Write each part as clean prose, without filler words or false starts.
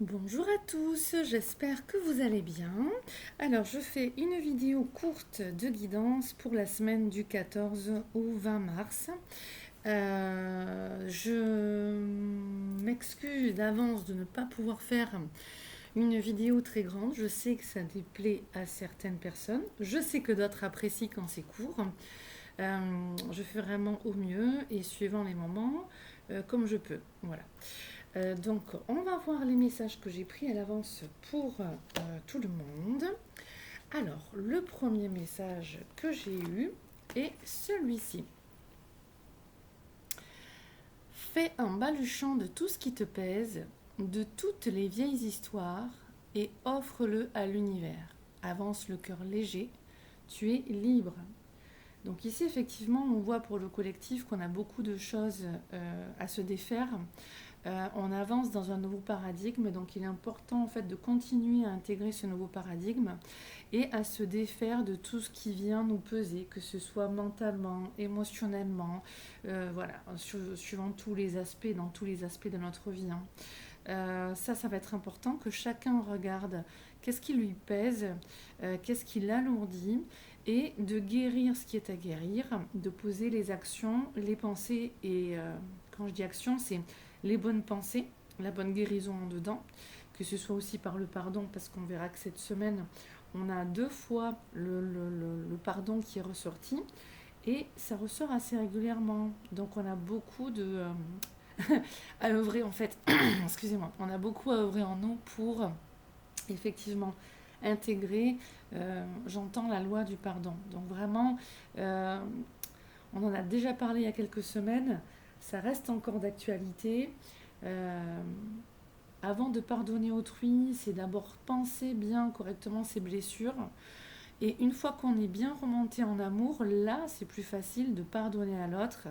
Bonjour à tous, j'espère que vous allez bien. Alors, je fais une vidéo courte de guidance pour la semaine du 14 au 20 mars. Je m'excuse d'avance de ne pas pouvoir faire une vidéo très grande. Je sais que ça déplaît à certaines personnes. Je sais que d'autres apprécient quand c'est court. Je fais vraiment au mieux et suivant les moments, comme je peux. Voilà. Donc, on va voir les messages que j'ai pris à l'avance pour tout le monde. Alors, le premier message que j'ai eu est celui-ci. Fais un baluchon de tout ce qui te pèse, de toutes les vieilles histoires, et offre-le à l'univers. Avance le cœur léger, tu es libre. Donc ici, effectivement, on voit pour le collectif qu'on a beaucoup de choses à se défaire. On avance dans un nouveau paradigme, donc il est important en fait de continuer à intégrer ce nouveau paradigme et à se défaire de tout ce qui vient nous peser, que ce soit mentalement, émotionnellement, voilà, suivant tous les aspects, dans tous les aspects de notre vie. Hein. Ça va être important que chacun regarde qu'est-ce qui lui pèse, qu'est-ce qui l'alourdit, et de guérir ce qui est à guérir, de poser les actions, les pensées, et quand je dis action, c'est les bonnes pensées, la bonne guérison en dedans, que ce soit aussi par le pardon, parce qu'on verra que cette semaine, on a 2 fois le pardon qui est ressorti, et ça ressort assez régulièrement. Donc on a beaucoup à œuvrer en fait, excusez-moi, on a beaucoup à œuvrer en nous pour effectivement intégrer, j'entends la loi du pardon. Donc vraiment, euh, on en a déjà parlé il y a quelques semaines, ça reste encore d'actualité. Euh, Avant de pardonner autrui, c'est d'abord penser bien correctement ses blessures. Et une fois qu'on est bien remonté en amour, là, c'est plus facile de pardonner à l'autre.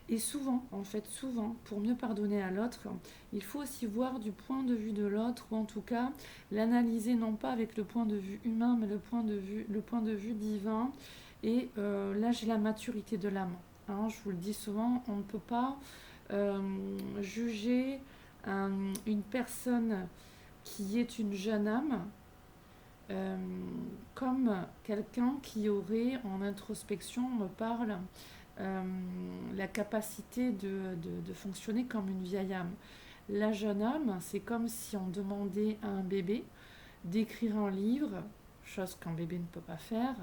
Et souvent, en fait, souvent, pour mieux pardonner à l'autre, il faut aussi voir du point de vue de l'autre, ou en tout cas l'analyser non pas avec le point de vue humain, mais le point de vue divin. Et là, j'ai la maturité de l'âme. Hein, je vous le dis souvent, on ne peut pas euh, juger une personne qui est une jeune âme euh, comme quelqu'un qui aurait en introspection me parle euh, la capacité de fonctionner comme une vieille âme. La jeune âme, c'est comme si on demandait à un bébé d'écrire un livre, chose qu'un bébé ne peut pas faire,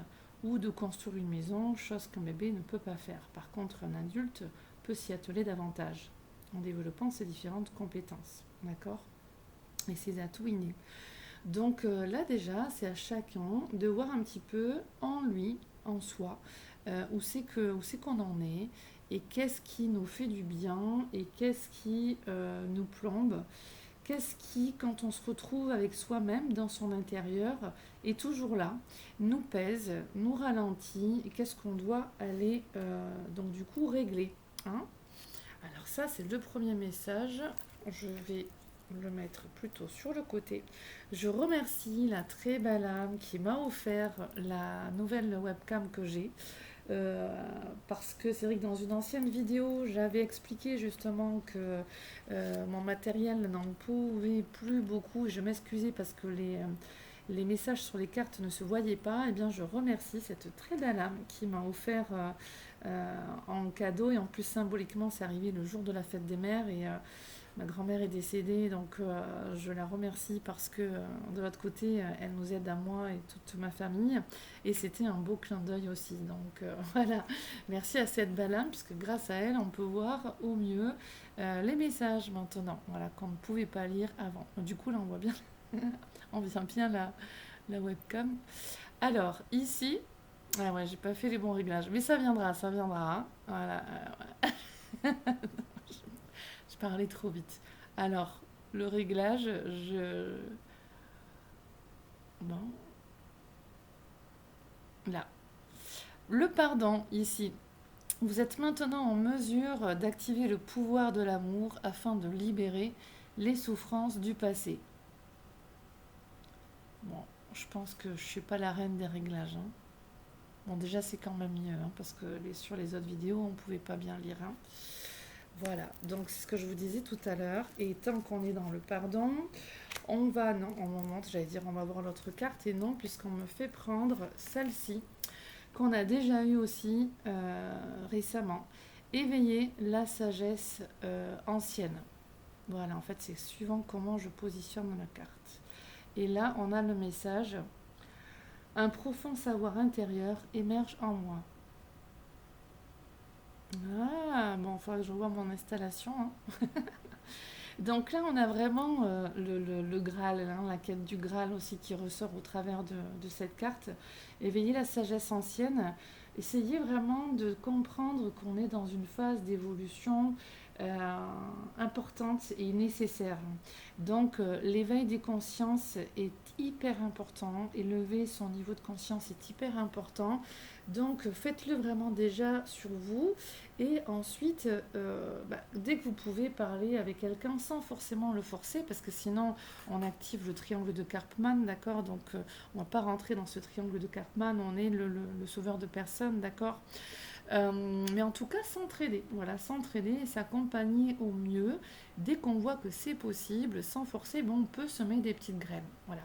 ou de construire une maison, chose qu'un bébé ne peut pas faire. Par contre, un adulte peut s'y atteler davantage en développant ses différentes compétences, d'accord, et ses atouts innés. Donc là déjà, c'est à chacun de voir un petit peu en lui, en soi, où c'est qu'on en est et qu'est-ce qui nous fait du bien et qu'est-ce qui nous plombe, qu'est-ce qui, quand on se retrouve avec soi-même dans son intérieur, est toujours là, nous pèse, nous ralentit et qu'est-ce qu'on doit aller donc du coup régler. Hein. Alors ça, c'est le premier message. Je vais le mettre plutôt sur le côté. Je remercie la très belle âme qui m'a offert la nouvelle webcam que j'ai. Euh, Parce que c'est vrai que dans une ancienne vidéo, j'avais expliqué justement que mon matériel n'en pouvait plus beaucoup. Je m'excusais parce que les messages sur les cartes ne se voyaient pas. Eh bien, je remercie cette très belle âme qui m'a offert en cadeau. Et en plus, symboliquement, c'est arrivé le jour de la fête des mères. Et ma grand-mère est décédée, donc je la remercie parce que de l'autre côté, elle nous aide à moi et toute ma famille. Et c'était un beau clin d'œil aussi. Donc voilà, merci à cette belle âme, puisque grâce à elle, on peut voir au mieux les messages maintenant, voilà, qu'on ne pouvait pas lire avant. Du coup, là, on voit bien, on voit bien la webcam. Alors, ici, ah ouais, j'ai pas fait les bons réglages, mais ça viendra, ça viendra. Hein. Voilà, je parlais trop vite. Alors, le réglage, je... Bon, là. Le pardon, ici. Vous êtes maintenant en mesure d'activer le pouvoir de l'amour afin de libérer les souffrances du passé. Bon, je pense que je suis pas la reine des réglages. Hein. Bon, déjà, c'est quand même mieux, hein, parce que sur les autres vidéos, on pouvait pas bien lire. Hein. Voilà, donc c'est ce que je vous disais tout à l'heure. Et tant qu'on est dans le pardon, on va, non, on monte, j'allais dire on va voir l'autre carte, et non, puisqu'on me fait prendre celle-ci, qu'on a déjà eue aussi récemment. Éveiller la sagesse ancienne. Voilà, en fait, c'est suivant comment je positionne la carte. Et là, on a le message: un profond savoir intérieur émerge en moi. Ah, bon, il faudra que je revoie mon installation, hein. Donc là, on a vraiment le Graal, hein, la quête du Graal aussi qui ressort au travers de cette carte. Éveiller la sagesse ancienne, essayer vraiment de comprendre qu'on est dans une phase d'évolution euh, importante et nécessaire. Donc l'éveil des consciences est hyper important, élever son niveau de conscience est hyper important. Donc faites-le vraiment déjà sur vous, et ensuite, dès que vous pouvez parler avec quelqu'un sans forcément le forcer, parce que sinon on active le triangle de Karpman, d'accord. Donc on ne va pas rentrer dans ce triangle de Karpman, on est le sauveur de personnes, d'accord. Mais en tout cas, s'entraider, voilà, s'entraider et s'accompagner au mieux. Dès qu'on voit que c'est possible, sans forcer, bon, on peut semer des petites graines, voilà.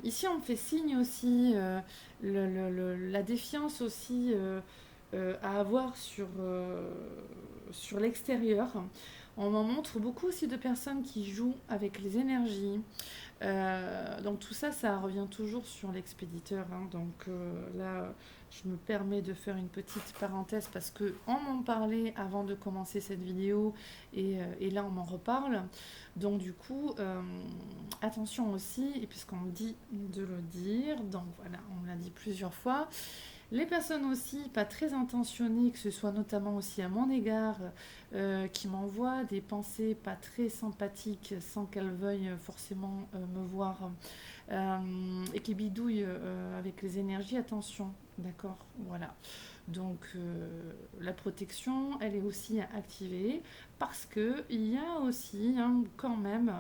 Ici, on me fait signe aussi la défiance aussi à avoir sur l'extérieur. On m'en montre beaucoup aussi de personnes qui jouent avec les énergies. Donc tout ça, ça revient toujours sur l'expéditeur, hein. Donc là, je me permets de faire une petite parenthèse parce que on m'en parlait avant de commencer cette vidéo, et là on m'en reparle. Donc du coup, attention aussi, et puisqu'on me dit de le dire, donc voilà, on me l'a dit plusieurs fois. Les personnes aussi pas très intentionnées, que ce soit notamment aussi à mon égard, qui m'envoient des pensées pas très sympathiques sans qu'elles veuillent forcément me voir, et qui bidouillent avec les énergies, attention, d'accord, voilà. Donc la protection, elle est aussi à activer, parce que il y a aussi, hein, quand même,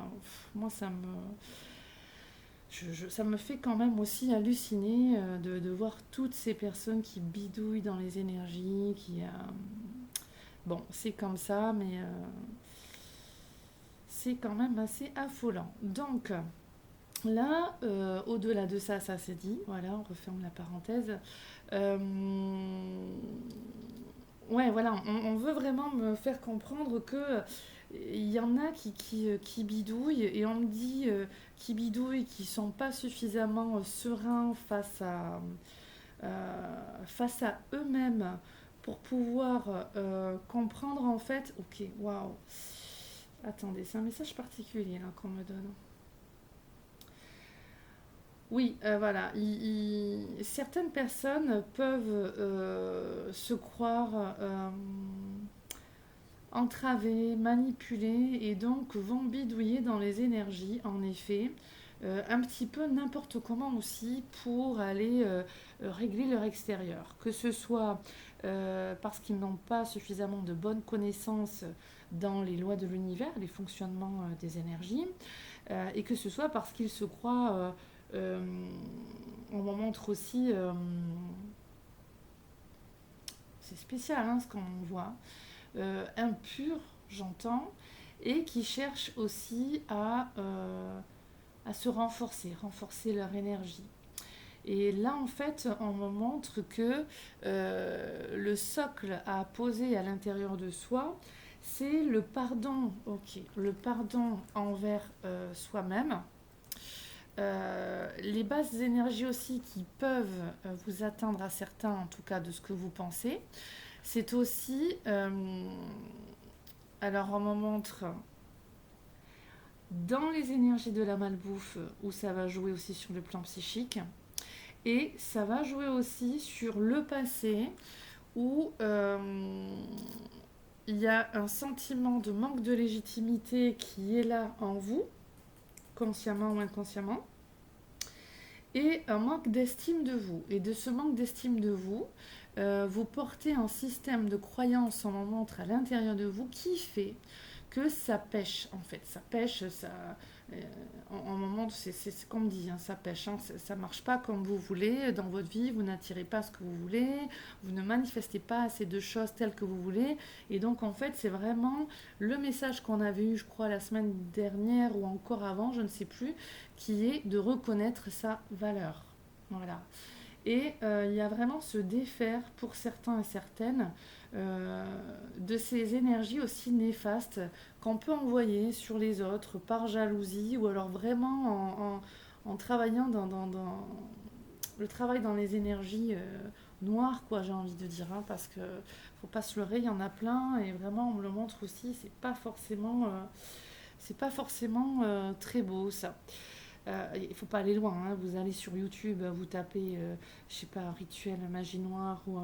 moi ça me fait quand même aussi halluciner de voir toutes ces personnes qui bidouillent dans les énergies, bon, c'est comme ça, mais c'est quand même assez affolant. Donc là, au-delà de ça, ça c'est dit, voilà, on referme la parenthèse. Euh, ouais, voilà, on veut vraiment me faire comprendre que il y en a qui bidouillent, et on me dit qui bidouillent, qui sont pas suffisamment sereins face à eux-mêmes pour pouvoir comprendre en fait. Ok, waouh. Attendez, c'est un message particulier là qu'on me donne. Oui, voilà. Certaines personnes peuvent se croire entravées, manipulées, et donc vont bidouiller dans les énergies, en effet, un petit peu n'importe comment aussi pour aller régler leur extérieur. Que ce soit parce qu'ils n'ont pas suffisamment de bonnes connaissances dans les lois de l'univers, les fonctionnements des énergies, et que ce soit parce qu'ils se croient, on m'en montre aussi, c'est spécial hein, ce qu'on voit, impurs, j'entends, et qui cherchent aussi à se renforcer leur énergie. Et là, en fait, on me montre que le socle à poser à l'intérieur de soi, c'est le pardon, ok, le pardon envers soi-même. Les basses énergies aussi qui peuvent vous atteindre à certains, en tout cas de ce que vous pensez, c'est aussi, alors on me montre dans les énergies de la malbouffe, où ça va jouer aussi sur le plan psychique, et ça va jouer aussi sur le passé, où il y a un sentiment de manque de légitimité qui est là en vous, consciemment ou inconsciemment, et un manque d'estime de vous. Et de ce manque d'estime de vous, vous portez un système de croyance, on en montre à l'intérieur de vous, qui fait que ça pêche, en fait. Ça pêche, ça, Euh, en moment, c'est comme dit, hein, ça pêche, hein, ça marche pas comme vous voulez dans votre vie, vous n'attirez pas ce que vous voulez, vous ne manifestez pas assez de choses telles que vous voulez. Et donc, en fait, c'est vraiment le message qu'on avait eu, je crois, la semaine dernière ou encore avant, je ne sais plus, qui est de reconnaître sa valeur. Voilà. Et il y a vraiment se défaire pour certains et certaines euh, de ces énergies aussi néfastes qu'on peut envoyer sur les autres par jalousie ou alors vraiment en travaillant dans le travail dans les énergies noires, quoi, j'ai envie de dire, hein, parce que faut pas se leurrer, il y en a plein et vraiment on me le montre aussi, c'est pas forcément très beau ça. Il ne faut pas aller loin, hein. Vous allez sur YouTube, vous tapez, je sais pas, rituel, magie noire ou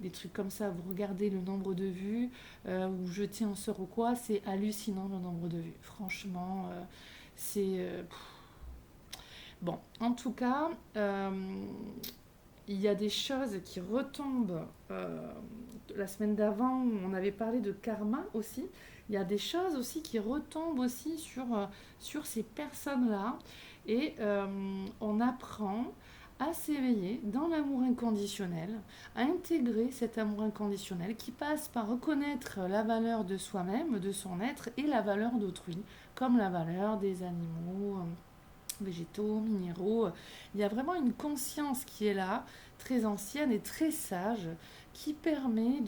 des trucs comme ça, vous regardez le nombre de vues, ou jeter un sort ou quoi, c'est hallucinant le nombre de vues. Franchement, c'est... bon, en tout cas, il y a des choses qui retombent. La semaine d'avant, on avait parlé de karma aussi. Il y a des choses aussi qui retombent aussi sur ces personnes-là. Et on apprend à s'éveiller dans l'amour inconditionnel, à intégrer cet amour inconditionnel qui passe par reconnaître la valeur de soi-même, de son être, et la valeur d'autrui, comme la valeur des animaux, végétaux, minéraux. Il y a vraiment une conscience qui est là, très ancienne et très sage, qui permet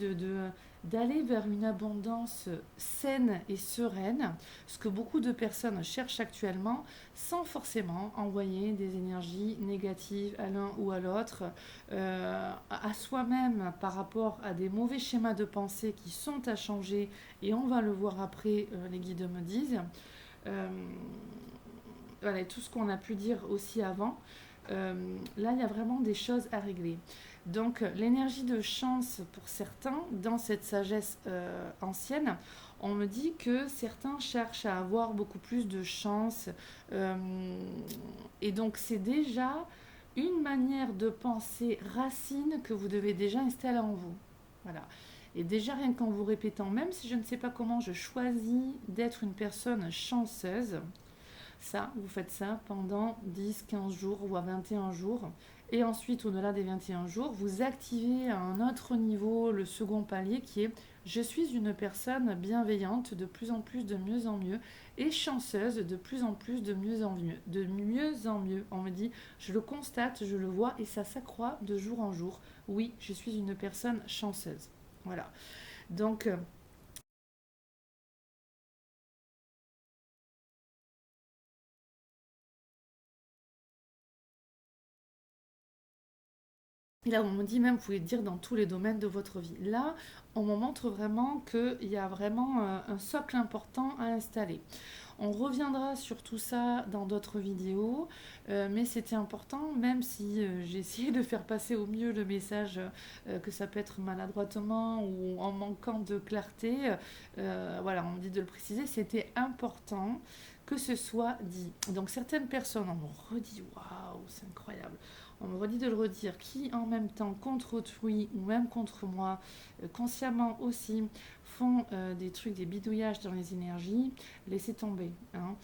d'aller vers une abondance saine et sereine, ce que beaucoup de personnes cherchent actuellement, sans forcément envoyer des énergies négatives à l'un ou à l'autre, à soi-même par rapport à des mauvais schémas de pensée qui sont à changer, et on va le voir après, les guides me disent. Euh, voilà, et tout ce qu'on a pu dire aussi avant, là, il y a vraiment des choses à régler. Donc, l'énergie de chance pour certains, dans cette sagesse ancienne, on me dit que certains cherchent à avoir beaucoup plus de chance. euh, et donc, c'est déjà une manière de penser racine que vous devez déjà installer en vous. Voilà. Et déjà, rien qu'en vous répétant, même si je ne sais pas comment, je choisis d'être une personne chanceuse, ça, vous faites ça pendant 10, 15 jours ou à 21 jours. Et ensuite, au-delà des 21 jours, vous activez à un autre niveau le second palier qui est je suis une personne bienveillante de plus en plus, de mieux en mieux, et chanceuse de plus en plus, de mieux en mieux. De mieux en mieux. On me dit, je le constate, je le vois, et ça s'accroît de jour en jour. Oui, je suis une personne chanceuse. Voilà. Donc, et là, on me dit même, vous pouvez dire dans tous les domaines de votre vie. Là, on me montre vraiment qu'il y a vraiment un socle important à installer. On reviendra sur tout ça dans d'autres vidéos, mais c'était important, même si j'ai essayé de faire passer au mieux le message que ça peut être maladroitement ou en manquant de clarté. Voilà, on me dit de le préciser, c'était important que ce soit dit. Donc certaines personnes, on me redit, waouh, c'est incroyable. On me redit de le redire, qui en même temps contre autrui ou même contre moi, consciemment aussi, font des trucs, des bidouillages dans les énergies, laissez tomber, hein.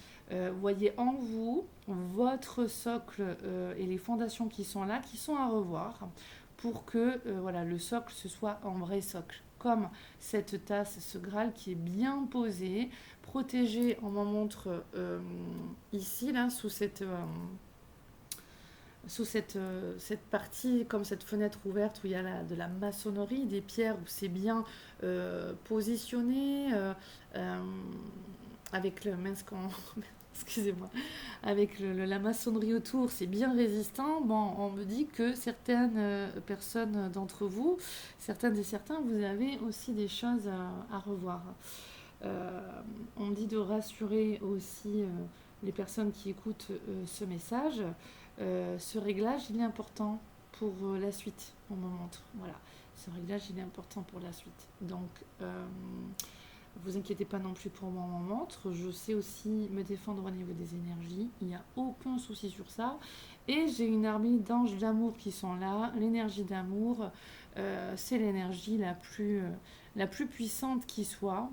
Voyez en vous votre socle et les fondations qui sont là, qui sont à revoir, pour que voilà, le socle, ce soit un vrai socle. Comme cette tasse, ce Graal qui est bien posé, protégé, on m'en montre ici, là, sous cette partie, comme cette fenêtre ouverte où il y a de la maçonnerie, des pierres où c'est bien positionné, euh, avec le mince, excusez-moi, avec la maçonnerie autour, c'est bien résistant. Bon, on me dit que certaines personnes d'entre vous, certaines et certains, vous avez aussi des choses à revoir. Euh, on me dit de rassurer aussi les personnes qui écoutent ce message. Ce réglage, il est important pour la suite, on me montre. Voilà, ce réglage, il est important pour la suite. Donc, vous inquiétez pas non plus pour moi, on me montre. Je sais aussi me défendre au niveau des énergies. Il n'y a aucun souci sur ça. Et j'ai une armée d'anges d'amour qui sont là. L'énergie d'amour, c'est l'énergie la plus puissante qui soit.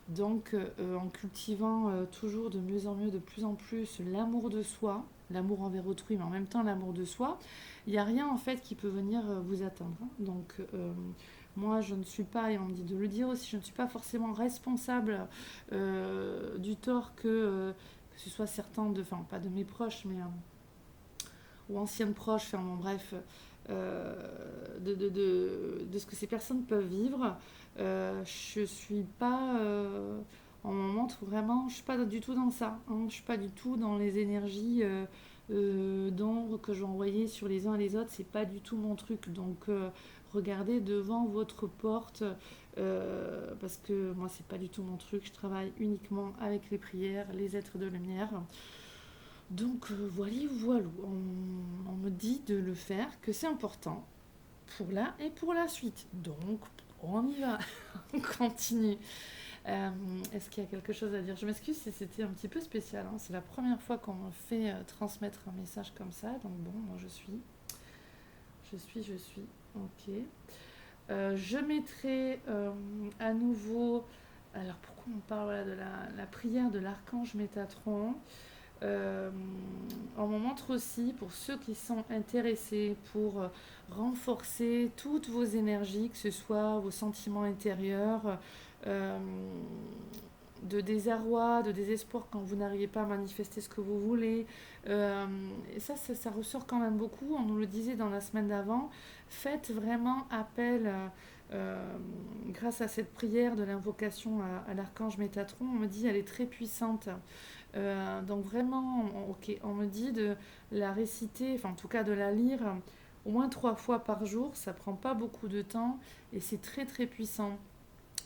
Donc, en cultivant toujours de mieux en mieux, de plus en plus l'amour de soi, l'amour envers autrui, mais en même temps l'amour de soi, il n'y a rien en fait qui peut venir vous atteindre, hein. Donc, moi, je ne suis pas, et on me dit de le dire aussi, je ne suis pas forcément responsable du tort que ce soit certains, enfin, pas de mes proches, mais ou anciennes proches, enfin bon, bref, de ce que ces personnes peuvent vivre. Je suis pas. On me montre vraiment, je suis pas du tout dans ça, hein. Je suis pas du tout dans les énergies d'ombre que je vais envoyer sur les uns et les autres. C'est pas du tout mon truc. Donc, regardez devant votre porte. Parce que moi, c'est pas du tout mon truc. Je travaille uniquement avec les prières, les êtres de lumière. Donc voilà, voilà, on me dit de le faire, que c'est important pour là et pour la suite. Donc on y va, on continue. Est-ce qu'il y a quelque chose à dire? Je m'excuse si c'était un petit peu spécial, hein. C'est la première fois qu'on me fait transmettre un message comme ça. Donc bon, moi je suis. Ok. Je mettrai à nouveau. Alors pourquoi on parle voilà, de la prière de l'archange Métatron? Euh, on m'en montre aussi pour ceux qui sont intéressés pour renforcer toutes vos énergies, que ce soit vos sentiments intérieurs, euh, de désarroi, de désespoir quand vous n'arrivez pas à manifester ce que vous voulez. Et ça ressort quand même beaucoup. On nous le disait dans la semaine d'avant. Faites vraiment appel. Grâce à cette prière de l'invocation à l'archange Métatron, on me dit elle est très puissante. Donc vraiment, ok, on me dit de la réciter, enfin en tout cas de la lire au moins 3 fois par jour. Ça prend pas beaucoup de temps et c'est très très puissant.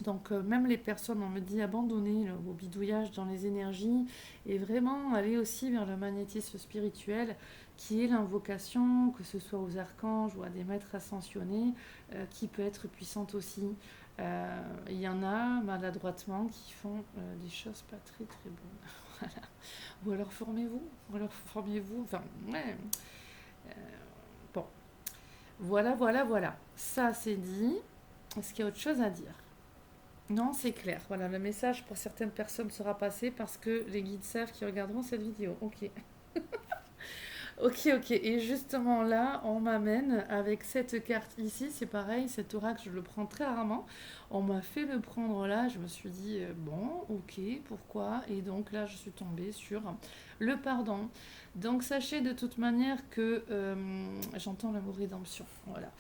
Donc même les personnes, on me dit abandonner vos bidouillages dans les énergies et vraiment aller aussi vers le magnétisme spirituel qui est l'invocation, que ce soit aux archanges ou à des maîtres ascensionnés, qui peut être puissante aussi. Il y en a maladroitement qui font des choses pas très très bonnes. Voilà. Ou alors formez-vous, enfin, ouais. Euh, bon, voilà, voilà, voilà. Ça c'est dit. Est-ce qu'il y a autre chose à dire? Non, c'est clair. Voilà, le message pour certaines personnes sera passé parce que les guides savent qu'ils regarderont cette vidéo. Ok. Ok, ok. Et justement là, on m'amène avec cette carte ici. C'est pareil, cet oracle, je le prends très rarement. On m'a fait le prendre là. Je me suis dit, bon, ok, pourquoi? Et donc là, je suis tombée sur le pardon. Donc sachez de toute manière que j'entends le mot rédemption. Voilà.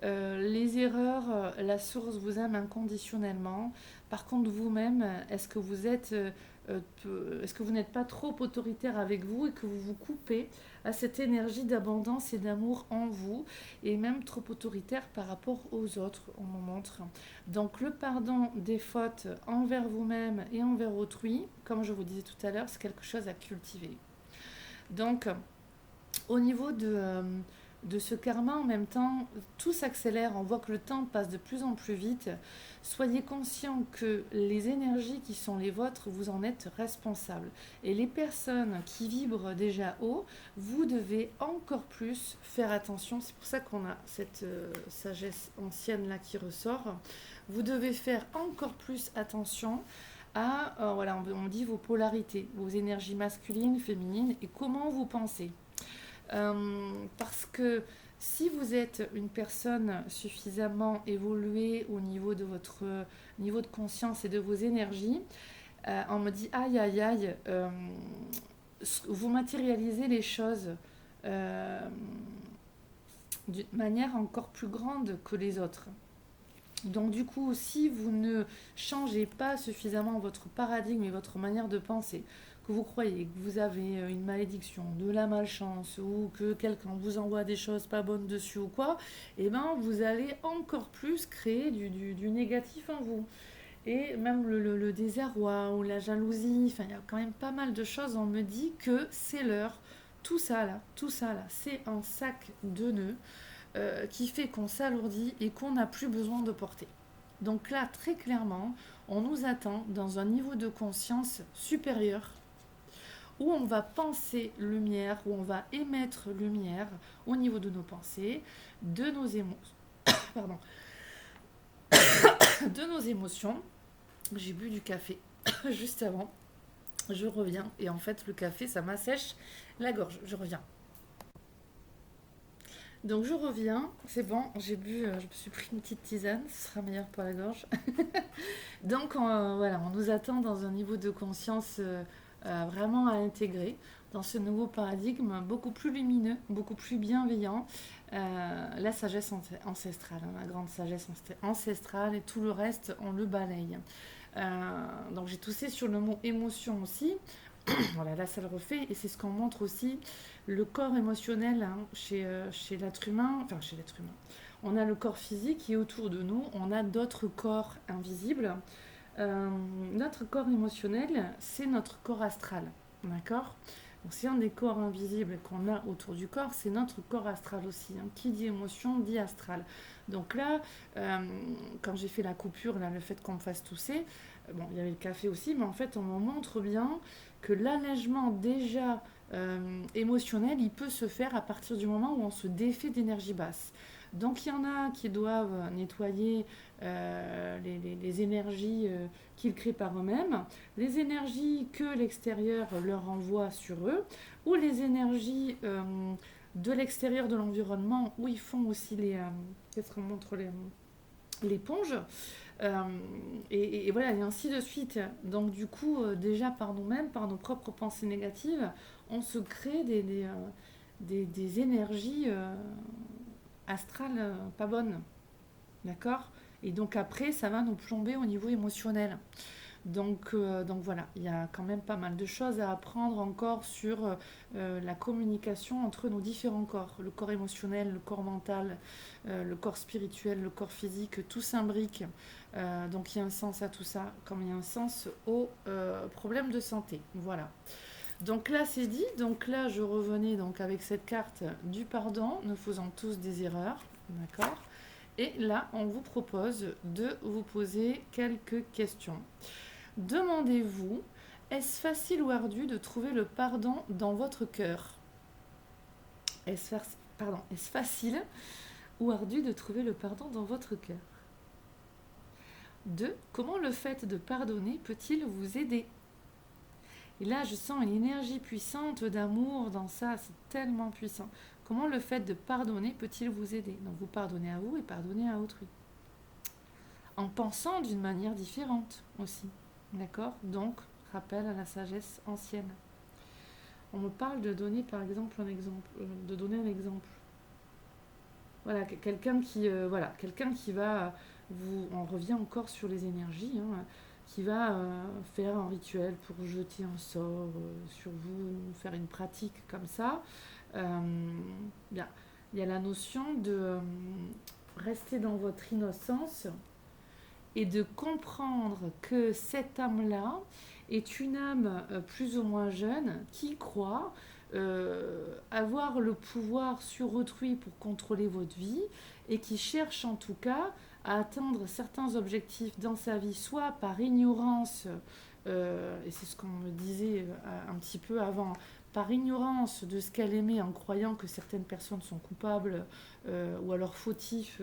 Les erreurs, la source vous aime inconditionnellement. Par contre, vous-même, est-ce que vous n'êtes pas trop autoritaire avec vous et que vous vous coupez à cette énergie d'abondance et d'amour en vous et même trop autoritaire par rapport aux autres, on me montre. Donc le pardon des fautes envers vous-même et envers autrui, comme je vous disais tout à l'heure, c'est quelque chose à cultiver. Donc au niveau de ce karma, en même temps, tout s'accélère, on voit que le temps passe de plus en plus vite. Soyez conscient que les énergies qui sont les vôtres, vous en êtes responsable. Et les personnes qui vibrent déjà haut, vous devez encore plus faire attention. C'est pour ça qu'on a cette sagesse ancienne là qui ressort. Vous devez faire encore plus attention à, voilà, on dit vos polarités, vos énergies masculines, féminines et comment vous pensez. Parce que si vous êtes une personne suffisamment évoluée au niveau de votre niveau de conscience et de vos énergies, on me dit aïe aïe aïe, vous matérialisez les choses euh, d'une manière encore plus grande que les autres. Donc du coup, si vous ne changez pas suffisamment votre paradigme et votre manière de penser, que vous croyez que vous avez une malédiction, de la malchance ou que quelqu'un vous envoie des choses pas bonnes dessus ou quoi, eh ben vous allez encore plus créer du négatif en vous. Et même le désarroi ou la jalousie, enfin il y a quand même pas mal de choses, on me dit que c'est l'heure. Tout ça là, c'est un sac de nœuds qui fait qu'on s'alourdit et qu'on n'a plus besoin de porter. Donc là, très clairement, on nous attend dans un niveau de conscience supérieur où on va penser lumière, où on va émettre lumière au niveau de nos pensées, de nos émotions, pardon, de nos émotions. J'ai bu du café. juste avant. Je reviens et en fait le café ça m'assèche la gorge. Je reviens. Donc je reviens, c'est bon, j'ai bu, je me suis pris une petite tisane, ce sera meilleur pour la gorge. Donc voilà, on nous attend dans un niveau de conscience vraiment à intégrer dans ce nouveau paradigme beaucoup plus lumineux, beaucoup plus bienveillant. La sagesse ancestrale, hein, la grande sagesse ancestrale et tout le reste, on le balaye. Donc j'ai toussé sur le mot émotion aussi. Voilà, là ça le refait et c'est ce qu'on montre aussi le corps émotionnel hein, chez l'être humain, enfin chez l'être humain. On a le corps physique qui est autour de nous, on a d'autres corps invisibles. Euh, Notre corps émotionnel, c'est notre corps astral, d'accord. Donc, c'est un des corps invisibles qu'on a autour du corps, c'est notre corps astral aussi. Hein. Qui dit émotion dit astral. Donc là, quand j'ai fait la coupure, là, le fait qu'on me fasse tousser, bon, il y avait le café aussi, mais en fait, on me montre bien que l'allègement déjà émotionnel, il peut se faire à partir du moment où on se défait d'énergie basse. Donc il y en a qui doivent nettoyer les énergies qu'ils créent par eux-mêmes, les énergies que l'extérieur leur envoie sur eux, ou les énergies de l'extérieur de l'environnement où ils font aussi qu'est-ce qu'on montre l'éponge. Euh, et voilà, et ainsi de suite. Donc du coup, déjà par nous-mêmes, par nos propres pensées négatives, on se crée des énergies astrales pas bonnes. D'accord. Et donc après, ça va nous plomber au niveau émotionnel. Donc voilà, il y a quand même pas mal de choses à apprendre encore sur la communication entre nos différents corps. Le corps émotionnel, le corps mental, le corps spirituel, le corps physique, tout s'imbrique. Donc il y a un sens à tout ça, comme il y a un sens aux problèmes de santé. Voilà. Donc là c'est dit, donc là je revenais donc avec cette carte du pardon, nous faisons tous des erreurs, d'accord. Et là on vous propose de vous poser quelques questions. Demandez-vous, est-ce facile ou ardu de trouver le pardon dans votre cœur? Est-ce facile ou ardu de trouver le pardon dans votre cœur? 2. Comment le fait de pardonner peut-il vous aider? Et là, je sens une énergie puissante d'amour dans ça, c'est tellement puissant. Comment le fait de pardonner peut-il vous aider? Donc vous pardonnez à vous et pardonnez à autrui. En pensant d'une manière différente aussi. D'accord. Donc, rappel à la sagesse ancienne. On me parle de donner par exemple un exemple, de donner un exemple. Voilà, quelqu'un qui va on revient encore sur les énergies, hein, qui va faire un rituel pour jeter un sort sur vous, faire une pratique comme ça. Euh, bien, il y a la notion de rester dans votre innocence et de comprendre que cette âme-là est une âme plus ou moins jeune qui croit avoir le pouvoir sur autrui pour contrôler votre vie et qui cherche en tout cas à atteindre certains objectifs dans sa vie, soit par ignorance, et c'est ce qu'on me disait un petit peu avant, par ignorance de ce qu'elle aimait en croyant que certaines personnes sont coupables ou alors fautifs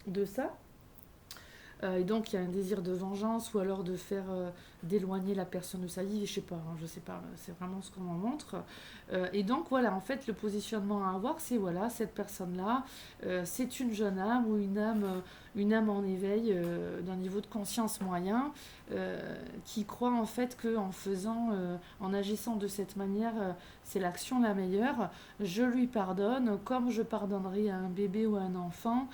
de ça. Et donc il y a un désir de vengeance ou alors de faire d'éloigner la personne de sa vie, je sais pas, hein, je sais pas, c'est vraiment ce qu'on en montre. Et donc voilà, en fait le positionnement à avoir, c'est voilà, cette personne-là, c'est une jeune âme ou une âme en éveil d'un niveau de conscience moyen, qui croit en fait que en faisant, en agissant de cette manière, c'est l'action la meilleure. Je lui pardonne comme je pardonnerais à un bébé ou à un enfant.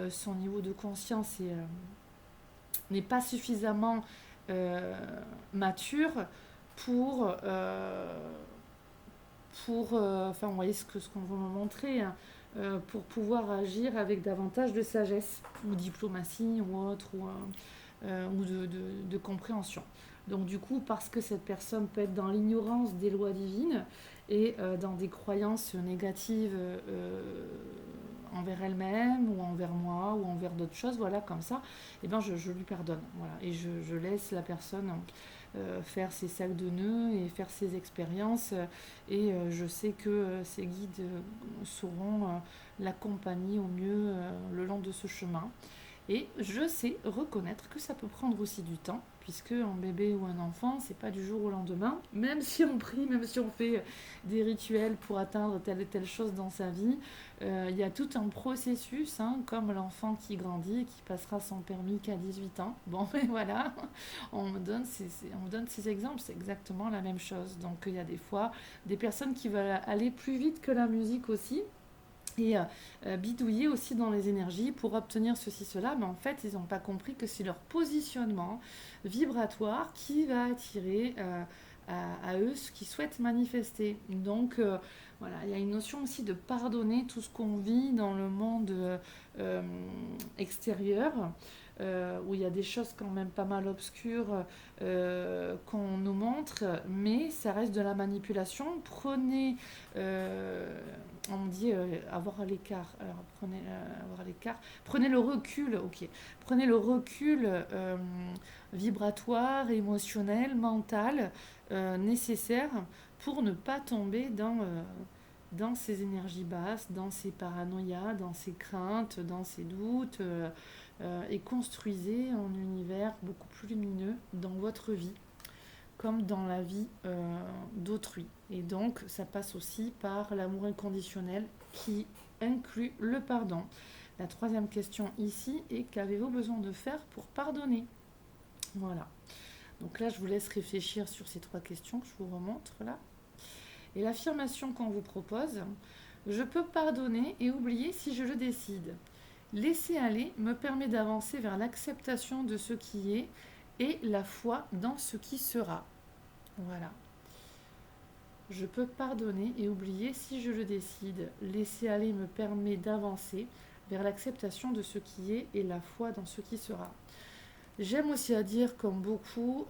Son niveau de conscience n'est pas suffisamment euh, mature pour, enfin, vous voyez ce qu'on veut me montrer, hein, pour pouvoir agir avec davantage de sagesse ou diplomatie ou autre, ou de compréhension. Donc du coup, parce que cette personne peut être dans l'ignorance des lois divines et dans des croyances négatives envers elle-même ou envers moi ou envers d'autres choses, voilà, comme ça, et ben je lui pardonne. Voilà, et je laisse la personne faire ses sacs de nœuds et faire ses expériences. Et je sais que ces guides sauront l'accompagner au mieux le long de ce chemin. Et je sais reconnaître que ça peut prendre aussi du temps, puisque un bébé ou un enfant, c'est pas du jour au lendemain, même si on prie, même si on fait des rituels pour atteindre telle et telle chose dans sa vie, il y a tout un processus, hein, comme l'enfant qui grandit, qui passera son permis qu'à 18 ans. Bon, mais voilà, on me donne ces exemples, c'est exactement la même chose. Donc il y a des fois des personnes qui veulent aller plus vite que la musique aussi, et bidouiller aussi dans les énergies pour obtenir ceci, cela, mais en fait, ils n'ont pas compris que c'est leur positionnement vibratoire qui va attirer à eux ce qu'ils souhaitent manifester. Donc, voilà, il y a une notion aussi de pardonner tout ce qu'on vit dans le monde euh, extérieur. Où il y a des choses quand même pas mal obscures qu'on nous montre, mais ça reste de la manipulation. Prenez on me dit avoir à l'écart. Alors prenez avoir à l'écart. Prenez le recul, ok. Prenez le recul vibratoire, émotionnel, mental nécessaire pour ne pas tomber dans ces énergies basses, dans ces paranoïas, dans ces craintes, dans ces doutes, et construisez un univers beaucoup plus lumineux dans votre vie comme dans la vie d'autrui. Et donc, ça passe aussi par l'amour inconditionnel qui inclut le pardon. La troisième question ici est qu'avez-vous besoin de faire pour pardonner? Voilà. Donc là, je vous laisse réfléchir sur ces trois questions que je vous remontre là. Et l'affirmation qu'on vous propose, je peux pardonner et oublier si je le décide. Laisser aller me permet d'avancer vers l'acceptation de ce qui est et la foi dans ce qui sera. Voilà. Je peux pardonner et oublier si je le décide. Laisser aller me permet d'avancer vers l'acceptation de ce qui est et la foi dans ce qui sera. J'aime aussi à dire, comme beaucoup,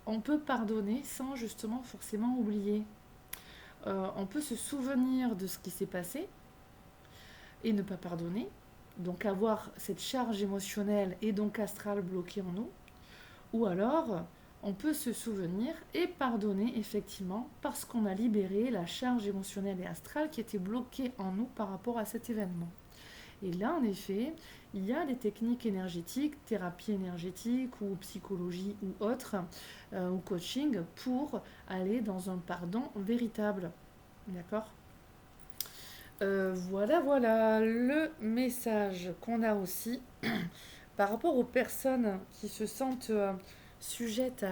on peut pardonner sans justement forcément oublier. On peut se souvenir de ce qui s'est passé et ne pas pardonner. Donc avoir cette charge émotionnelle et donc astrale bloquée en nous. Ou alors, on peut se souvenir et pardonner effectivement parce qu'on a libéré la charge émotionnelle et astrale qui était bloquée en nous par rapport à cet événement. Et là, en effet, il y a des techniques énergétiques, thérapie énergétique ou psychologie ou autre, ou coaching, pour aller dans un pardon véritable. D'accord. Voilà, voilà le message qu'on a aussi par rapport aux personnes qui se sentent sujettes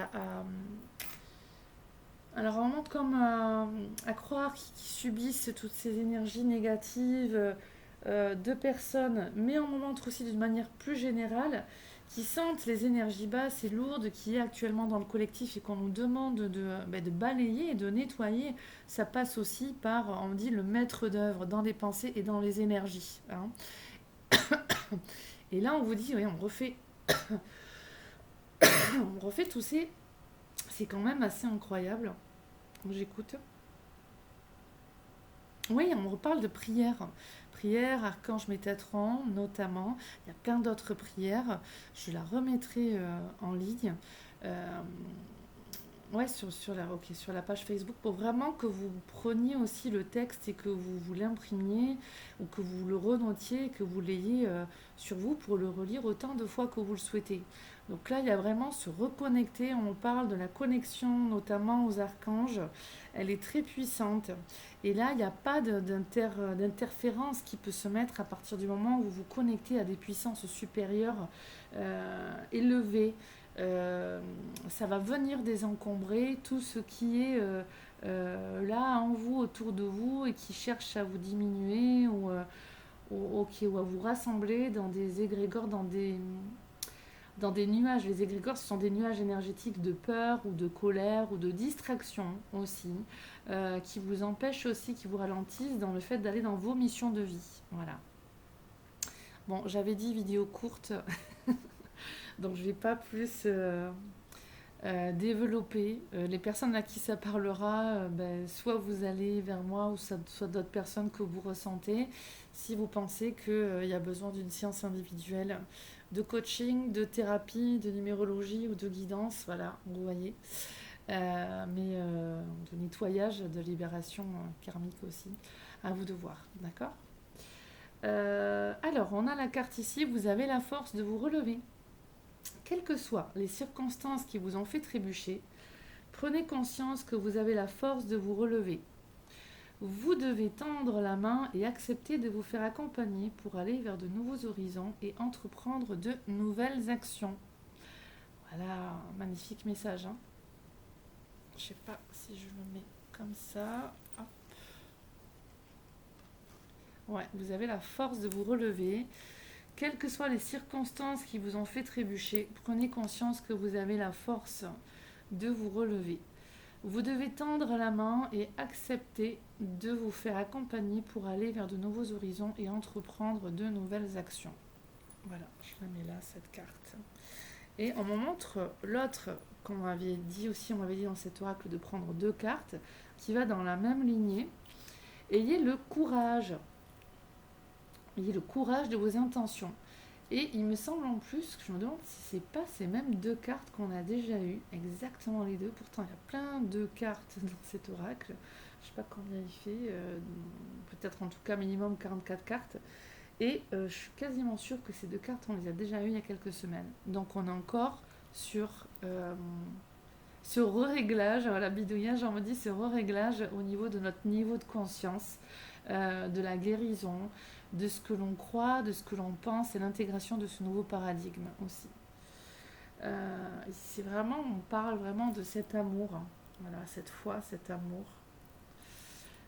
alors on montre comme à croire qu'ils subissent toutes ces énergies négatives de personnes, mais on montre aussi d'une manière plus générale qui sentent les énergies basses et lourdes qui est actuellement dans le collectif et qu'on nous demande de balayer et de nettoyer. Ça passe aussi par, on dit, le maître d'œuvre dans les pensées et dans les énergies. Hein. Et là, on vous dit, oui, on refait tous ces... C'est quand même assez incroyable. J'écoute. Oui, on reparle de prières. Prières, Archange Métatron, notamment. Il y a plein d'autres prières. Je la remettrai en ligne. Euh, ouais, sur la page Facebook, pour vraiment que vous preniez aussi le texte et que vous l'imprimiez ou que vous le renotiez et que vous l'ayez sur vous pour le relire autant de fois que vous le souhaitez. Donc là, il y a vraiment se reconnecter. On parle de la connexion, notamment aux archanges. Elle est très puissante. Et là, il n'y a pas d'interférence qui peut se mettre à partir du moment où vous vous connectez à des puissances supérieures élevées. Ça va venir désencombrer tout ce qui est là en vous, autour de vous et qui cherche à vous diminuer ou à vous rassembler dans des égrégores, dans des nuages. Les égrégores, ce sont des nuages énergétiques de peur ou de colère ou de distraction aussi, qui vous empêchent aussi, qui vous ralentissent dans le fait d'aller dans vos missions de vie. Voilà. Bon, j'avais dit vidéo courte, donc je ne vais pas plus développer. Les personnes à qui ça parlera, soit vous allez vers moi ou soit d'autres personnes que vous ressentez, si vous pensez qu'il y a besoin d'une séance individuelle de coaching, de thérapie, de numérologie ou de guidance, voilà, vous voyez. De nettoyage, de libération karmique aussi, à vous de voir, d'accord. Alors, on a la carte ici, vous avez la force de vous relever. Quelles que soient les circonstances qui vous ont fait trébucher, prenez conscience que vous avez la force de vous relever. Vous devez tendre la main et accepter de vous faire accompagner pour aller vers de nouveaux horizons et entreprendre de nouvelles actions. Voilà, magnifique message. Hein. Je sais pas si je le mets comme ça. Hop. Ouais, vous avez la force de vous relever. Quelles que soient les circonstances qui vous ont fait trébucher, prenez conscience que vous avez la force de vous relever. Vous devez tendre la main et accepter de vous faire accompagner pour aller vers de nouveaux horizons et entreprendre de nouvelles actions. Voilà, je la mets là, cette carte. Et on me montre l'autre qu'on m'avait dit aussi, on m'avait dit dans cet oracle de prendre 2 cartes, qui va dans la même lignée. Ayez le courage. Ayez le courage de vos intentions. Et il me semble en plus que je me demande si c'est pas ces mêmes 2 cartes qu'on a déjà eues, exactement les deux. Pourtant, il y a plein de cartes dans cet oracle. Je sais pas combien il fait, peut-être en tout cas minimum 44 cartes. Et je suis quasiment sûre que ces 2 cartes, on les a déjà eues il y a quelques semaines. Donc on est encore sur ce re-réglage, voilà, bidouillage, on me dit ce re-réglage au niveau de notre niveau de conscience, de la guérison, de ce que l'on croit, de ce que l'on pense et l'intégration de ce nouveau paradigme aussi. C'est vraiment, on parle vraiment de cet amour, hein. Voilà, cette foi, cet amour.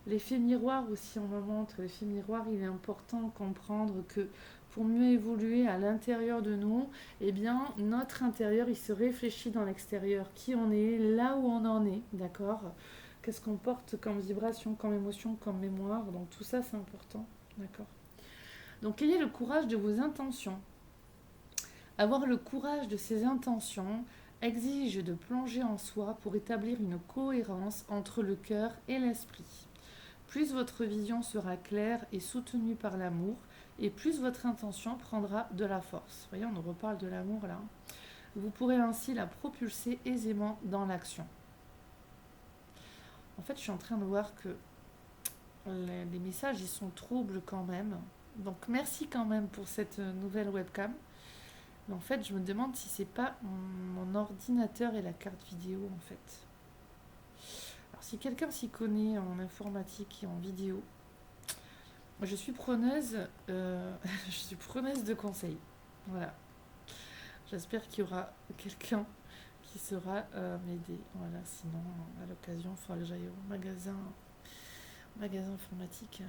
L'effet miroir aussi, on me montre, l'effet miroir, il est important de comprendre que pour mieux évoluer à l'intérieur de nous, eh bien, notre intérieur, il se réfléchit dans l'extérieur. Qui on est, là où on en est, d'accord? Qu'est-ce qu'on porte comme vibration, comme émotion, comme mémoire. Donc tout ça, c'est important, d'accord? Donc ayez le courage de vos intentions. Avoir le courage de ses intentions exige de plonger en soi pour établir une cohérence entre le cœur et l'esprit. Plus votre vision sera claire et soutenue par l'amour, et plus votre intention prendra de la force. Vous voyez, on nous reparle de l'amour là. Vous pourrez ainsi la propulser aisément dans l'action. En fait, je suis en train de voir que les messages, ils sont troubles quand même. Donc, merci quand même pour cette nouvelle webcam. Mais en fait, je me demande si c'est pas mon ordinateur et la carte vidéo, en fait. Alors, si quelqu'un s'y connaît en informatique et en vidéo, je suis preneuse, je suis preneuse de conseils. Voilà. J'espère qu'il y aura quelqu'un qui saura m'aider. Voilà. Sinon, à l'occasion, il faudra que j'aille au magasin informatique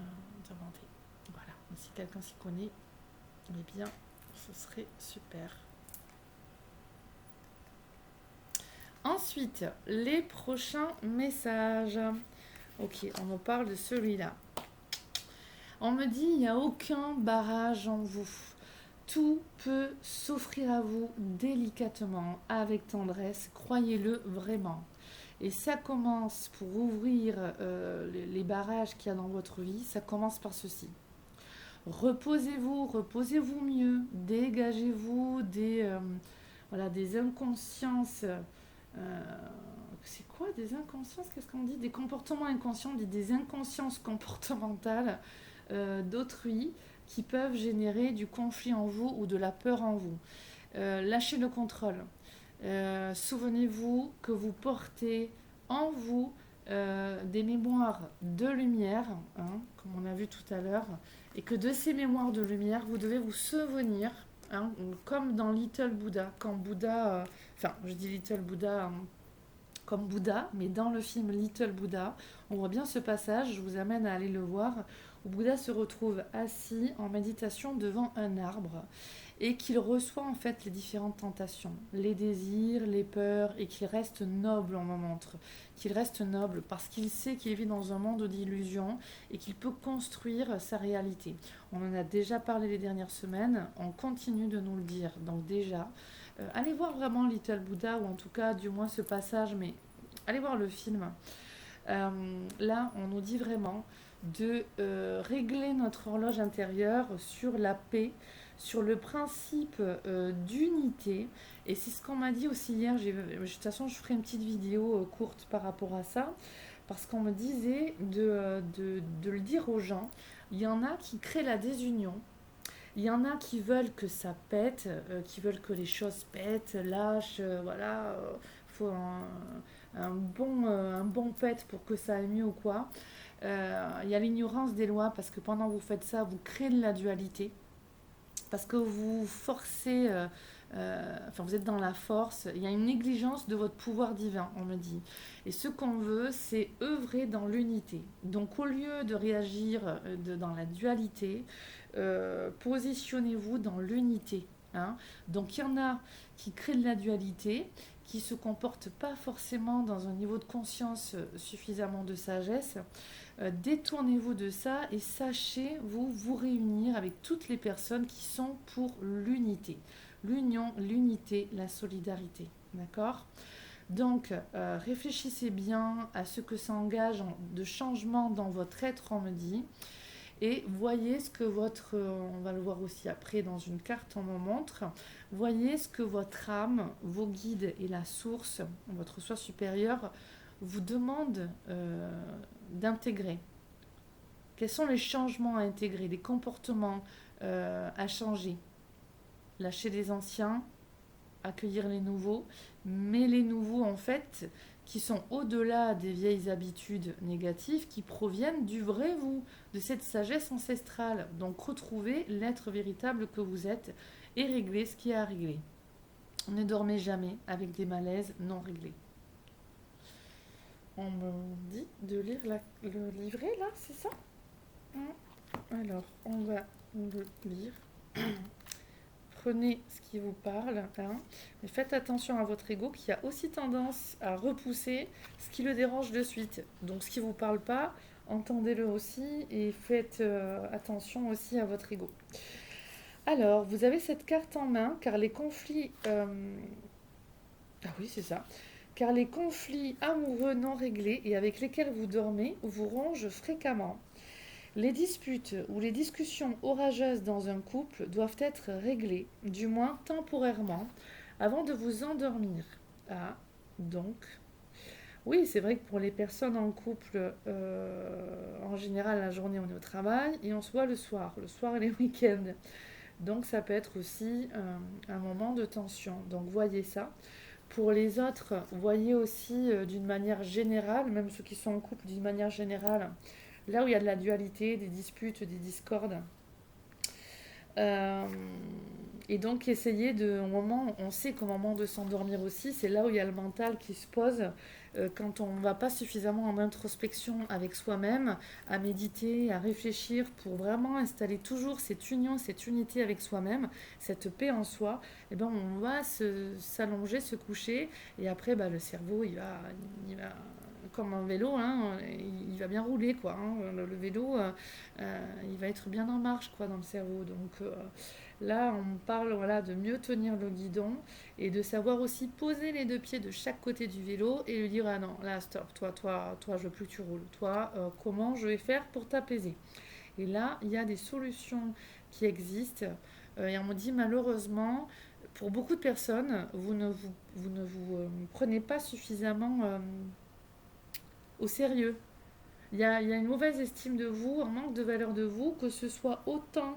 demander. Voilà. Si quelqu'un s'y connaît, eh bien, ce serait super. Ensuite, les prochains messages. Ok, on me parle de celui-là. On me dit, il n'y a aucun barrage en vous. Tout peut s'offrir à vous délicatement, avec tendresse, croyez-le vraiment. Et ça commence pour ouvrir les barrages qu'il y a dans votre vie, ça commence par ceci. Reposez-vous mieux, dégagez-vous des inconsciences. C'est quoi des inconsciences? Qu'est-ce qu'on dit? Des comportements inconscients, on dit des inconsciences comportementales d'autrui qui peuvent générer du conflit en vous ou de la peur en vous. Lâchez le contrôle. Souvenez-vous que vous portez en vous des mémoires de lumière, hein, comme on a vu tout à l'heure, et que de ces mémoires de lumière, vous devez vous souvenir, hein, comme dans Little Buddha, quand Bouddha, je dis Little Buddha comme Bouddha, mais dans le film Little Buddha, on voit bien ce passage, je vous amène à aller le voir, où Bouddha se retrouve assis en méditation devant un arbre et qu'il reçoit en fait les différentes tentations, les désirs, les peurs, et qu'il reste noble, on me montre, qu'il reste noble parce qu'il sait qu'il vit dans un monde d'illusions et qu'il peut construire sa réalité. On en a déjà parlé les dernières semaines, on continue de nous le dire, donc déjà, allez voir vraiment Little Buddha, ou en tout cas du moins ce passage, mais allez voir le film. Là, on nous dit vraiment de régler notre horloge intérieure sur la paix, sur le principe d'unité. Et c'est ce qu'on m'a dit aussi hier. De toute façon, je ferai une petite vidéo courte par rapport à ça, parce qu'on me disait de le dire aux gens. Il y en a qui créent la désunion. Il y en a qui veulent que ça pète, qui veulent que les choses pètent, lâchent, voilà, faut un bon pète pour que ça aille mieux ou quoi. Il y a l'ignorance des lois parce que pendant que vous faites ça, vous créez de la dualité, parce que vous forcez, enfin vous êtes dans la force, il y a une négligence de votre pouvoir divin, on me dit. Et ce qu'on veut, c'est œuvrer dans l'unité. Donc au lieu de réagir dans la dualité, positionnez-vous dans l'unité. Hein. Donc il y en a qui créent de la dualité, qui ne se comportent pas forcément dans un niveau de conscience suffisamment de sagesse. Détournez-vous de ça et sachez vous réunir avec toutes les personnes qui sont pour l'unité. L'union, l'unité, la solidarité. D'accord? Donc, réfléchissez bien à ce que ça engage de changement dans votre être, on me dit, et voyez ce que votre, on va le voir aussi après dans une carte, on me montre, voyez ce que votre âme, vos guides et la source, votre soi supérieur, vous demandent d'intégrer. Quels sont les changements à intégrer, les comportements à changer? Lâcher les anciens, accueillir les nouveaux, mais les nouveaux en fait qui sont au-delà des vieilles habitudes négatives qui proviennent du vrai vous, de cette sagesse ancestrale. Donc retrouvez l'être véritable que vous êtes et réglez ce qui est à régler. Ne dormez jamais avec des malaises non réglés. On me dit de lire le livret là, c'est ça? Alors, on va le lire. Prenez ce qui vous parle, hein, mais faites attention à votre ego qui a aussi tendance à repousser ce qui le dérange de suite. Donc, ce qui ne vous parle pas, entendez-le aussi et faites attention aussi à votre ego. Alors, vous avez cette carte en main car les conflits. Ah oui, c'est ça. Car les conflits amoureux non réglés et avec lesquels vous dormez vous rongent fréquemment. Les disputes ou les discussions orageuses dans un couple doivent être réglées, du moins temporairement, avant de vous endormir. Ah, donc, oui, c'est vrai que pour les personnes en couple, en général, la journée, on est au travail et on se voit le soir et les week-ends. Donc, ça peut être aussi un moment de tension. Donc, voyez ça. Pour les autres, voyez aussi d'une manière générale, même ceux qui sont en couple d'une manière générale, là où il y a de la dualité, des disputes, des discordes. Euh, et donc essayer de, au moment, on sait qu'au moment de s'endormir aussi, c'est là où il y a le mental qui se pose, quand on ne va pas suffisamment en introspection avec soi-même, à méditer, à réfléchir pour vraiment installer toujours cette union, cette unité avec soi-même, cette paix en soi, et ben on va s'allonger, se coucher, et après bah, le cerveau il va comme un vélo, hein, il va bien rouler quoi. Hein. Le vélo, il va être bien en marche quoi dans le cerveau. Donc là, on parle voilà de mieux tenir le guidon et de savoir aussi poser les deux pieds de chaque côté du vélo et lui dire ah non là stop, toi, je veux plus que tu roules. Toi, comment je vais faire pour t'apaiser? Et là, il y a des solutions qui existent. Et on me dit malheureusement, pour beaucoup de personnes, vous ne vous prenez pas suffisamment au sérieux. Il y a une mauvaise estime de vous, un manque de valeur de vous, que ce soit autant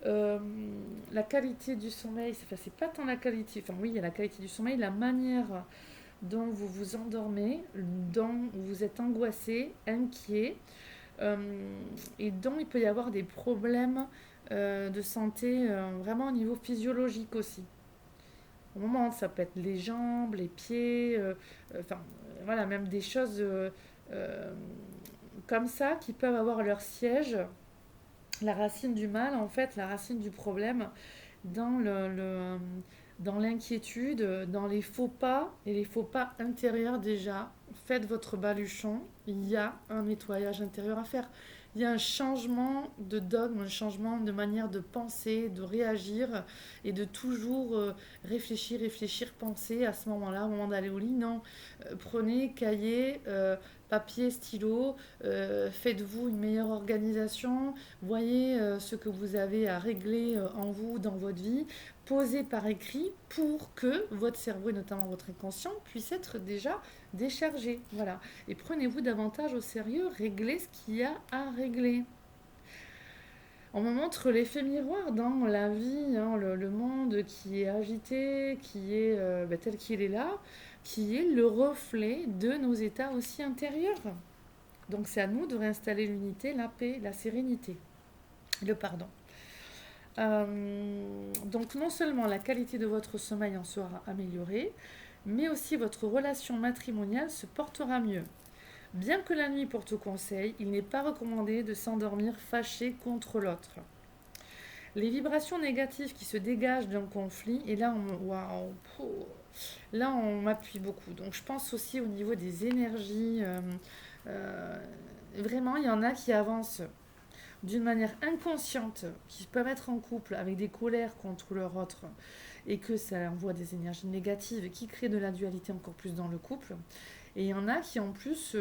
euh, la qualité du sommeil, c'est pas tant la qualité, enfin oui, il y a la qualité du sommeil, la manière dont vous vous endormez, dont vous êtes angoissé, inquiet, euh, et dont il peut y avoir des problèmes de santé vraiment au niveau physiologique aussi. Au moment, ça peut être les jambes, les pieds, enfin voilà, même des choses euh, comme ça qui peuvent avoir leur siège, la racine du mal, en fait, la racine du problème, dans dans l'inquiétude, dans les faux pas et les faux pas intérieurs déjà. Faites votre baluchon, il y a un nettoyage intérieur à faire. Il y a un changement de dogme, un changement de manière de penser, de réagir et de toujours réfléchir, penser à ce moment-là, au moment d'aller au lit. Non, prenez cahier, papier, stylo, faites-vous une meilleure organisation, voyez ce que vous avez à régler en vous, dans votre vie, posez par écrit pour que votre cerveau et notamment votre inconscient puisse être déjà déchargé. Voilà. Et prenez-vous davantage au sérieux, réglez ce qu'il y a à régler. On me montre l'effet miroir dans la vie, hein, le monde qui est agité, qui est tel qu'il est là, qui est le reflet de nos états aussi intérieurs. Donc c'est à nous de réinstaller l'unité, la paix, la sérénité, le pardon. Donc non seulement la qualité de votre sommeil en sera améliorée, mais aussi votre relation matrimoniale se portera mieux. Bien que la nuit porte conseil, il n'est pas recommandé de s'endormir fâché contre l'autre. Les vibrations négatives qui se dégagent d'un conflit, et là là on m'appuie beaucoup. Donc je pense aussi au niveau des énergies. Euh, Vraiment, il y en a qui avancent d'une manière inconsciente, qui peuvent être en couple avec des colères contre leur autre, et que ça envoie des énergies négatives qui créent de la dualité encore plus dans le couple. Et il y en a qui en plus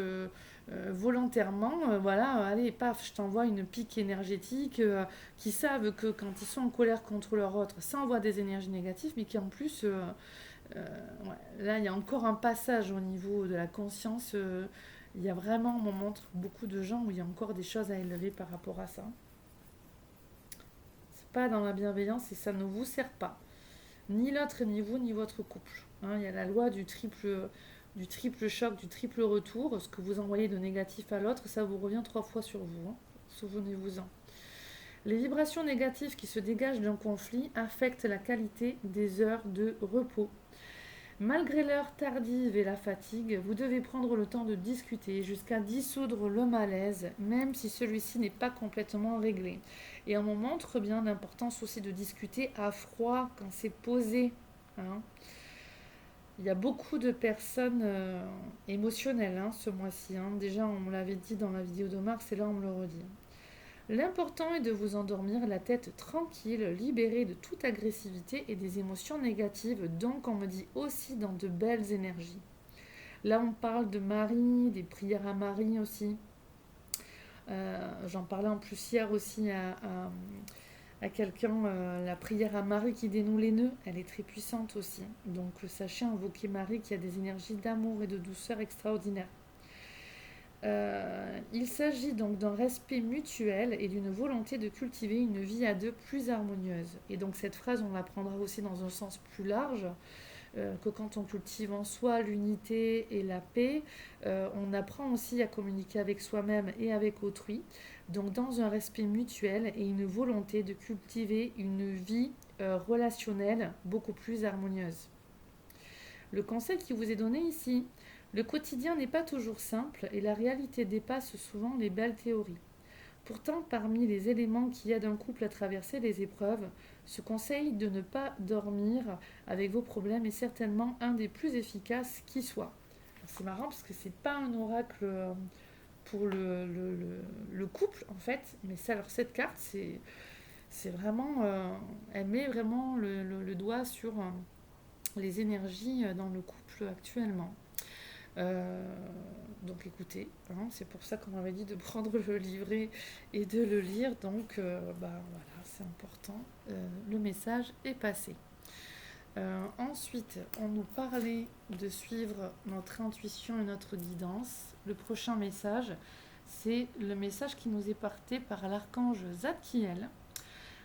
volontairement, voilà, allez, paf, je t'envoie une pique énergétique, qui savent que quand ils sont en colère contre leur autre, ça envoie des énergies négatives, mais qui en plus, là, il y a encore un passage au niveau de la conscience. Il y a vraiment, on montre beaucoup de gens où il y a encore des choses à élever par rapport à ça. C'est pas dans la bienveillance et ça ne vous sert pas. Ni l'autre, ni vous, ni votre couple. Hein, il y a la loi du triple choc, du triple retour. Ce que vous envoyez de négatif à l'autre, ça vous revient 3 fois sur vous. Hein. Souvenez-vous-en. Les vibrations négatives qui se dégagent d'un conflit affectent la qualité des heures de repos. Malgré l'heure tardive et la fatigue, vous devez prendre le temps de discuter jusqu'à dissoudre le malaise, même si celui-ci n'est pas complètement réglé. Et on me montre bien l'importance aussi de discuter à froid quand c'est posé. Hein. Il y a beaucoup de personnes émotionnelles ce mois-ci. Hein. Déjà, on me l'avait dit dans la vidéo de mars et là, on me le redit. L'important est de vous endormir la tête tranquille, libérée de toute agressivité et des émotions négatives, donc on me dit aussi dans de belles énergies. Là on parle de Marie, des prières à Marie aussi. J'en parlais en plus hier aussi à quelqu'un, la prière à Marie qui dénoue les nœuds, elle est très puissante aussi. Donc sachez invoquer Marie qui a des énergies d'amour et de douceur extraordinaires. Il s'agit donc d'un respect mutuel et d'une volonté de cultiver une vie à deux plus harmonieuse. Et donc cette phrase, on la prendra aussi dans un sens plus large, que quand on cultive en soi l'unité et la paix, on apprend aussi à communiquer avec soi-même et avec autrui, donc dans un respect mutuel et une volonté de cultiver une vie relationnelle beaucoup plus harmonieuse. Le conseil qui vous est donné ici, le quotidien n'est pas toujours simple et la réalité dépasse souvent les belles théories. Pourtant, parmi les éléments qui aident un couple à traverser les épreuves, ce conseil de ne pas dormir avec vos problèmes est certainement un des plus efficaces qui soit. C'est marrant parce que c'est pas un oracle pour le couple en fait, mais ça, alors cette carte, c'est vraiment, elle met vraiment le doigt sur les énergies dans le couple actuellement. Euh, donc écoutez, hein, c'est pour ça qu'on m'avait dit de prendre le livret et de le lire. Donc voilà, c'est important. Le message est passé. Ensuite, on nous parlait de suivre notre intuition et notre guidance. Le prochain message, c'est le message qui nous est porté par l'archange Zadkiel.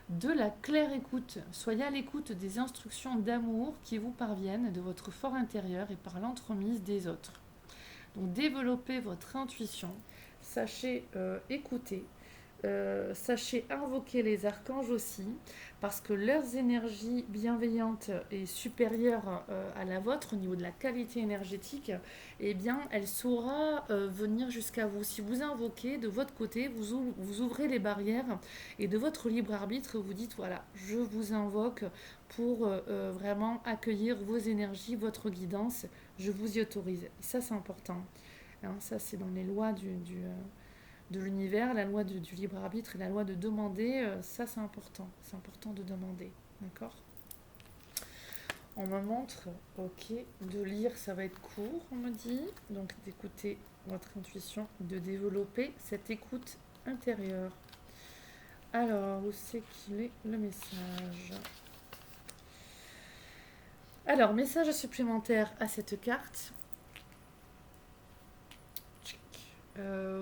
De la claire écoute. Soyez à l'écoute des instructions d'amour qui vous parviennent de votre fort intérieur et par l'entremise des autres. Donc développez votre intuition, sachez écouter, sachez invoquer les archanges aussi, parce que leurs énergies bienveillantes et supérieures à la vôtre au niveau de la qualité énergétique, eh bien, elle saura venir jusqu'à vous. Si vous invoquez de votre côté, vous ouvrez les barrières et de votre libre arbitre, vous dites voilà, je vous invoque pour vraiment accueillir vos énergies, votre guidance, je vous y autorise. Et ça, c'est important. Hein, ça, c'est dans les lois de l'univers, la loi du libre arbitre et la loi de demander, ça c'est important. C'est important de demander. D'accord. On me montre, ok, de lire ça va être court, on me dit. Donc d'écouter votre intuition, de développer cette écoute intérieure. Alors, où c'est qu'il est le message? Alors, message supplémentaire à cette carte.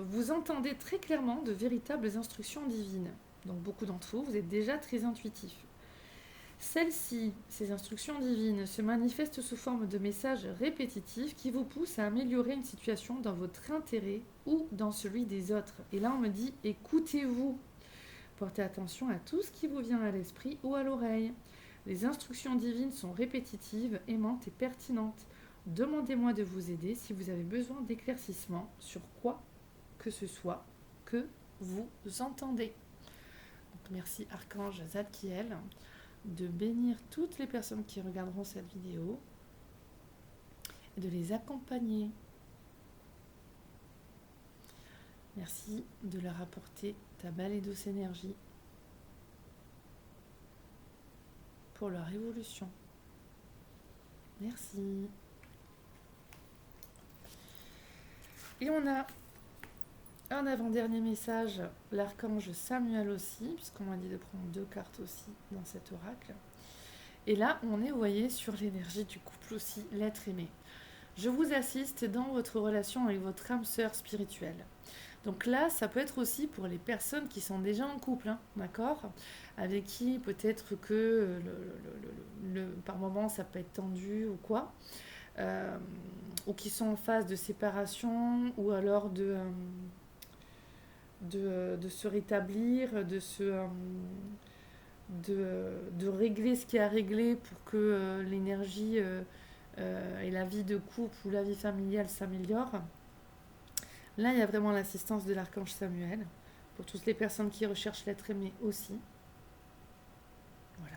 Vous entendez très clairement de véritables instructions divines. Donc beaucoup d'entre vous, vous êtes déjà très intuitifs. Celles-ci, ces instructions divines, se manifestent sous forme de messages répétitifs qui vous poussent à améliorer une situation dans votre intérêt ou dans celui des autres. Et là, on me dit, écoutez-vous. Portez attention à tout ce qui vous vient à l'esprit ou à l'oreille. Les instructions divines sont répétitives, aimantes et pertinentes. Demandez-moi de vous aider si vous avez besoin d'éclaircissement sur quoi que ce soit que vous entendez. Donc, merci Archange Zadkiel de bénir toutes les personnes qui regarderont cette vidéo et de les accompagner. Merci de leur apporter ta belle et douce énergie pour leur évolution. Merci. Et on a un avant-dernier message, l'archange Samuel aussi, puisqu'on m'a dit de prendre 2 cartes aussi dans cet oracle. Et là, on est, vous voyez, sur l'énergie du couple aussi, l'être aimé. Je vous assiste dans votre relation avec votre âme sœur spirituelle. Donc là, ça peut être aussi pour les personnes qui sont déjà en couple, hein, d'accord? Avec qui peut-être que par moment ça peut être tendu ou quoi. Ou qui sont en phase de séparation ou alors de se rétablir, de régler ce qui est à régler pour que l'énergie et la vie de couple ou la vie familiale s'améliore. Là, il y a vraiment l'assistance de l'archange Samuel pour toutes les personnes qui recherchent l'être aimé aussi. Voilà.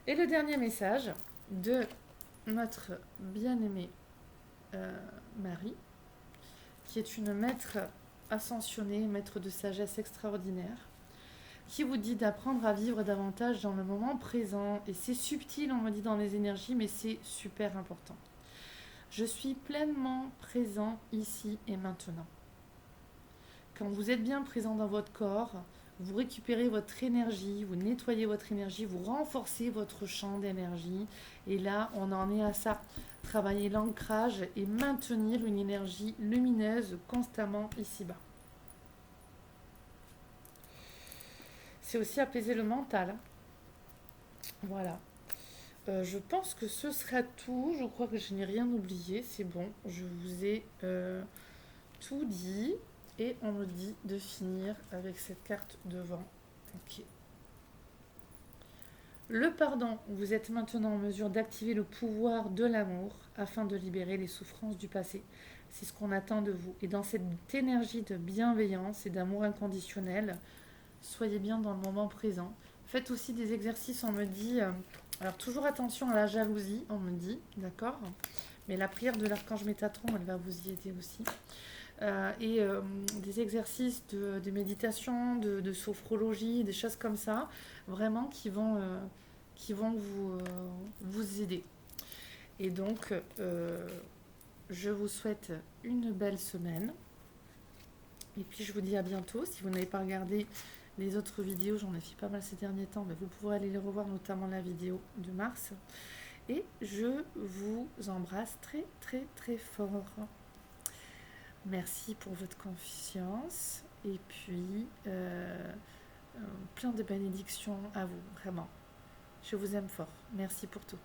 Et le dernier message de notre bien-aimée Marie, qui est une maître ascensionnée, maître de sagesse extraordinaire, qui vous dit d'apprendre à vivre davantage dans le moment présent. Et c'est subtil, on me dit, dans les énergies, mais c'est super important. Je suis pleinement présent ici et maintenant. Quand vous êtes bien présent dans votre corps, vous récupérez votre énergie, vous nettoyez votre énergie, vous renforcez votre champ d'énergie. Et là, on en est à ça. Travailler l'ancrage et maintenir une énergie lumineuse constamment ici-bas. C'est aussi apaiser le mental. Voilà. Je pense que ce sera tout. Je crois que je n'ai rien oublié. C'est bon. Je vous ai tout dit. Et on me dit de finir avec cette carte devant. Ok. Le pardon. Vous êtes maintenant en mesure d'activer le pouvoir de l'amour afin de libérer les souffrances du passé. C'est ce qu'on attend de vous. Et dans cette énergie de bienveillance et d'amour inconditionnel, soyez bien dans le moment présent. Faites aussi des exercices, on me dit... alors toujours attention à la jalousie, on me dit, d'accord? Mais la prière de l'archange Métatron, elle va vous y aider aussi. Des exercices de méditation, de sophrologie, des choses comme ça, vraiment qui vont vous aider. Et donc, je vous souhaite une belle semaine. Et puis, je vous dis à bientôt. Si vous n'avez pas regardé les autres vidéos, j'en ai fait pas mal ces derniers temps, mais vous pourrez aller les revoir, notamment la vidéo de mars. Et je vous embrasse très, très, très fort. Merci pour votre confiance. Et puis, plein de bénédictions à vous, vraiment. Je vous aime fort. Merci pour tout.